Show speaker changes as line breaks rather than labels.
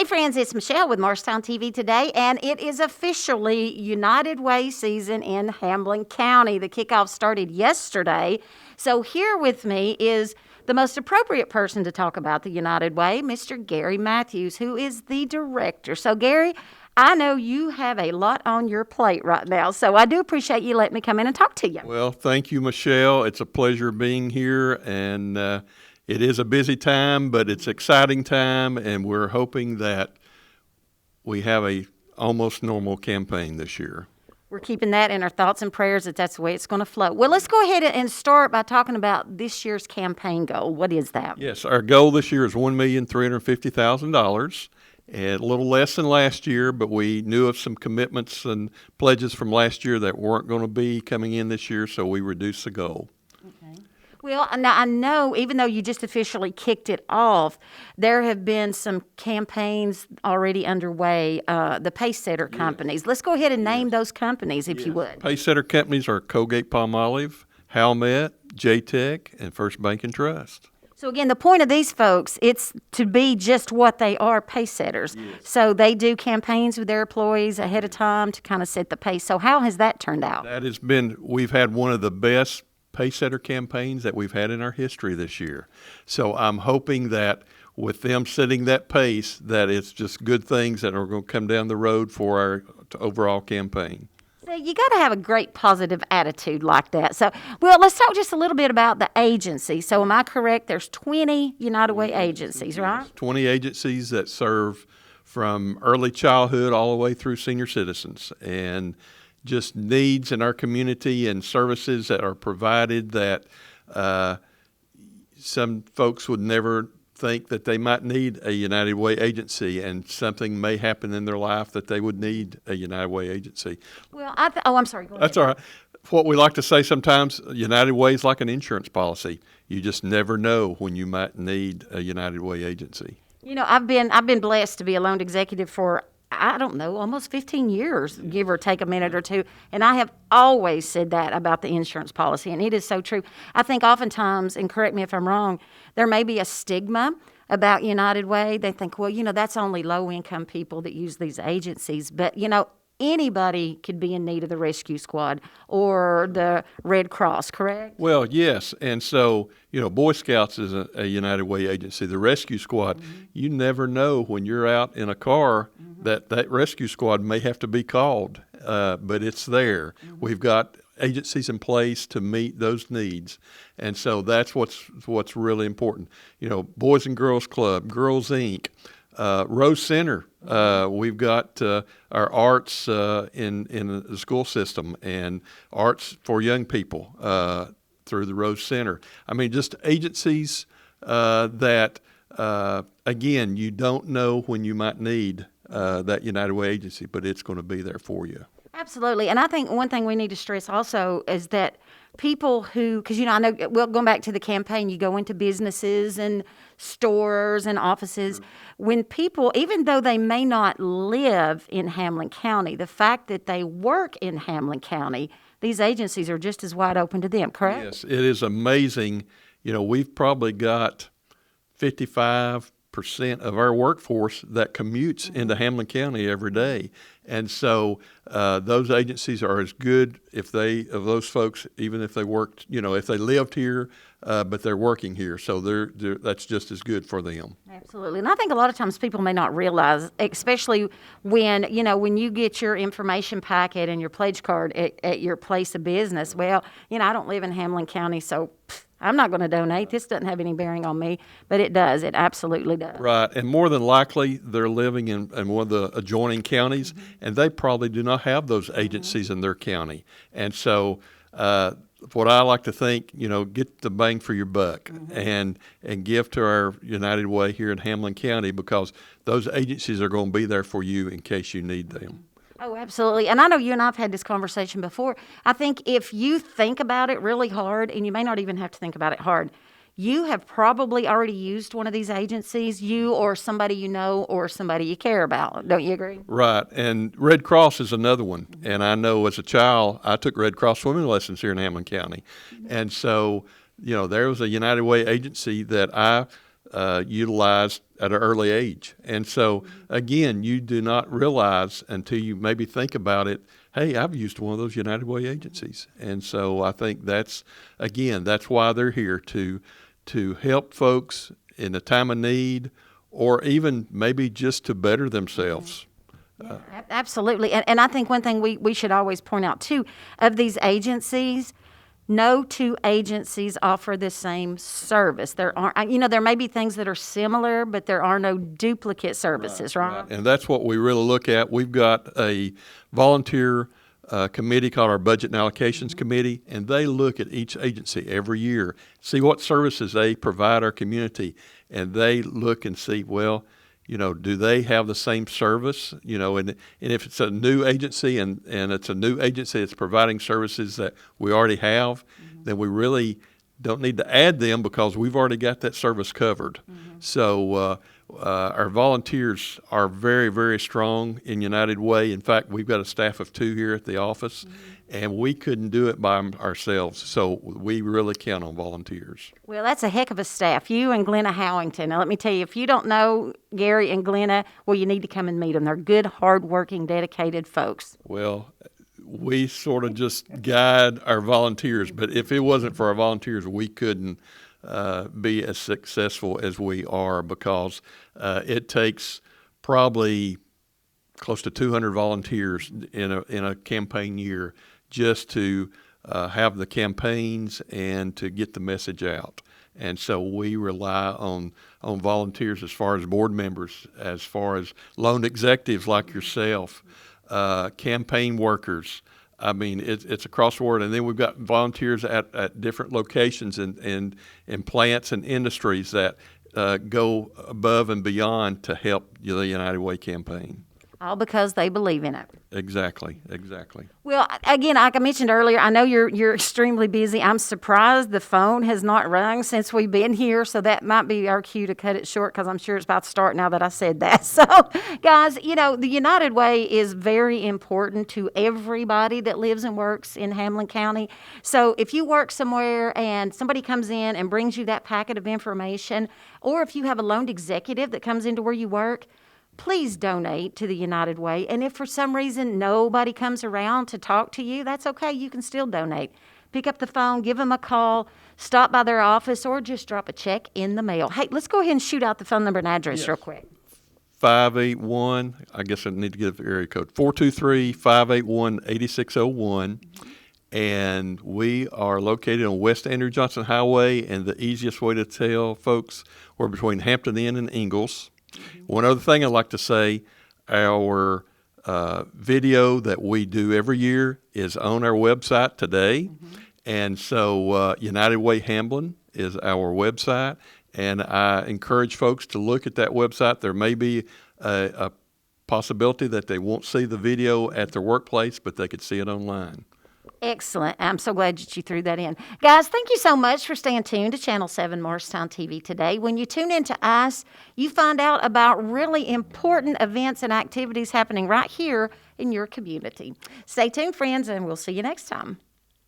Hey friends, it's Michelle with Marshtown TV today, and it is officially United Way season in Hamlin County. The kickoff started yesterday. So here with me is the most appropriate person to talk about the United Way, Mr. Gary Matthews, who is the director. So Gary, I know you have a lot on your plate right now, so I do appreciate you letting me come in and talk to you.
Well, thank you, Michelle. It's a pleasure being here, and it is a busy time, but it's an exciting time, and we're hoping that we have a almost normal campaign this year.
We're keeping that in our thoughts and prayers that that's the way it's going to flow. Well, let's go ahead and start by talking about this year's campaign goal. What is that?
Yes, our goal this year is $1,350,000, and a little less than last year, but we knew of some commitments and pledges from last year that weren't going to be coming in this year, so we reduced the goal.
Well, now I know even though you just officially kicked it off, there have been some campaigns already underway, the Pacesetter companies. Let's go ahead and name those companies if you would.
Pacesetter companies are Colgate-Palmolive, Halmet, J-Tech, and First Bank and Trust.
So again, the point of these folks, it's to be just what they are, pace setters. Yes. So they do campaigns with their employees ahead of time to kind of set the pace. So how has that turned out?
We've had one of the best Pacesetter campaigns that we've had in our history this year. So I'm hoping that with them setting that pace, that it's just good things that are going to come down the road for our overall campaign.
So you got to have a great positive attitude like that. So, well, let's talk just a little bit about the agency. So am I correct? There's 20 United Way agencies, right?
20 agencies that serve from early childhood all the way through senior citizens, and just needs in our community and services that are provided that some folks would never think that they might need a United Way agency, and something may happen in their life that they would need a United Way agency.
Well, I'm sorry. Go ahead.
That's all right. What we like to say sometimes, United Way is like an insurance policy. You just never know when you might need a United Way agency.
You know, I've been blessed to be a loan executive for, I don't know, almost 15 years, give or take a minute or two. And I have always said that about the insurance policy, and it is so true. I think oftentimes, and correct me if I'm wrong, there may be a stigma about United Way. They think, well, that's only low-income people that use these agencies. But, anybody could be in need of the rescue squad or the Red Cross, correct?
Well, yes. And so, Boy Scouts is a United Way agency. The rescue squad, you never know when you're out in a car that rescue squad may have to be called, but it's there. We've got agencies in place to meet those needs. And so that's what's really important. Boys and Girls Club, Girls Inc., Rose Center. We've got our arts in the school system, and arts for young people through the Rose Center. I mean, just agencies that, again, you don't know when you might need that United Way agency, but it's going to be there for you.
Absolutely. And I think one thing we need to stress also is that people who, because, I know, well, going back to the campaign, you go into businesses and stores and offices. Sure. When people, even though they may not live in Hamlin County, the fact that they work in Hamlin County, these agencies are just as wide open to them, correct?
Yes, it is amazing. We've probably got 55% of our workforce that commutes into Hamlin County every day. And so those agencies are as good of those folks, even if they worked, if they lived here, but they're working here. So that's just as good for them.
Absolutely. And I think a lot of times people may not realize, especially when you get your information packet and your pledge card at your place of business. Well, I don't live in Hamlin County, so I'm not going to donate. This doesn't have any bearing on me, but it does. It absolutely does.
Right. And more than likely, they're living in one of the adjoining counties, and they probably do not have those agencies in their county. And so what I like to think, get the bang for your buck and give to our United Way here in Hamlin County, because those agencies are going to be there for you in case you need them.
Oh, absolutely. And I know you and I have had this conversation before. I think if you think about it really hard, and you may not even have to think about it hard, you have probably already used one of these agencies, you or somebody you know or somebody you care about. Don't you agree?
Right. And Red Cross is another one. And I know as a child, I took Red Cross swimming lessons here in Hamlin County. And so, there was a United Way agency that I utilized at an early age. And so, again, you do not realize until you maybe think about it, hey, I've used one of those United Way agencies. And so I think that's why they're here to help folks in a time of need, or even maybe just to better themselves.
Absolutely. And I think one thing we should always point out, too, of these agencies, no two agencies offer the same service. There aren't, there may be things that are similar, but there are no duplicate services, right?
And that's what we really look at. We've got a volunteer committee called our Budget and Allocations Committee, and they look at each agency every year, see what services they provide our community, and they look and see, well, do they have the same service? And if it's a new agency and it's a new agency that's providing services that we already have, then we really don't need to add them because we've already got that service covered. So our volunteers are very, very strong in United Way. In fact, we've got a staff of 2 here at the office, and we couldn't do it by ourselves. So we really count on volunteers.
Well, that's a heck of a staff, you and Glenna Howington. Now, let me tell you, if you don't know Gary and Glenna, well, you need to come and meet them. They're good, hardworking, dedicated folks.
Well, we sort of just guide our volunteers, but if it wasn't for our volunteers, we couldn't be as successful as we are, because it takes probably close to 200 volunteers in a campaign year just to have the campaigns and to get the message out. And so we rely on volunteers as far as board members, as far as loan executives like yourself, campaign workers. I mean, it's across the board. And then we've got volunteers at different locations and in plants and industries that go above and beyond to help the United Way campaign.
All because they believe in it.
Exactly.
Well, again, like I mentioned earlier, I know you're extremely busy. I'm surprised the phone has not rung since we've been here, so that might be our cue to cut it short, because I'm sure it's about to start now that I said that. So, guys, the United Way is very important to everybody that lives and works in Hamlin County. So if you work somewhere and somebody comes in and brings you that packet of information, or if you have a loaned executive that comes into where you work, please donate to the United Way. And if for some reason nobody comes around to talk to you, that's okay. You can still donate. Pick up the phone, give them a call, stop by their office, or just drop a check in the mail. Hey, let's go ahead and shoot out the phone number and address real quick.
581, I guess I need to give the area code, 423-581-8601. And we are located on West Andrew Johnson Highway, and the easiest way to tell folks, we're between Hampton Inn and Ingalls. One other thing I'd like to say, our video that we do every year is on our website today. And so United Way Hamlin is our website, and I encourage folks to look at that website. There may be a possibility that they won't see the video at their workplace, but they could see it online.
Excellent. I'm so glad that you threw that in. Guys, thank you so much for staying tuned to Channel 7 Morristown TV today. When you tune into us, you find out about really important events and activities happening right here in your community. Stay tuned, friends, and we'll see you next time.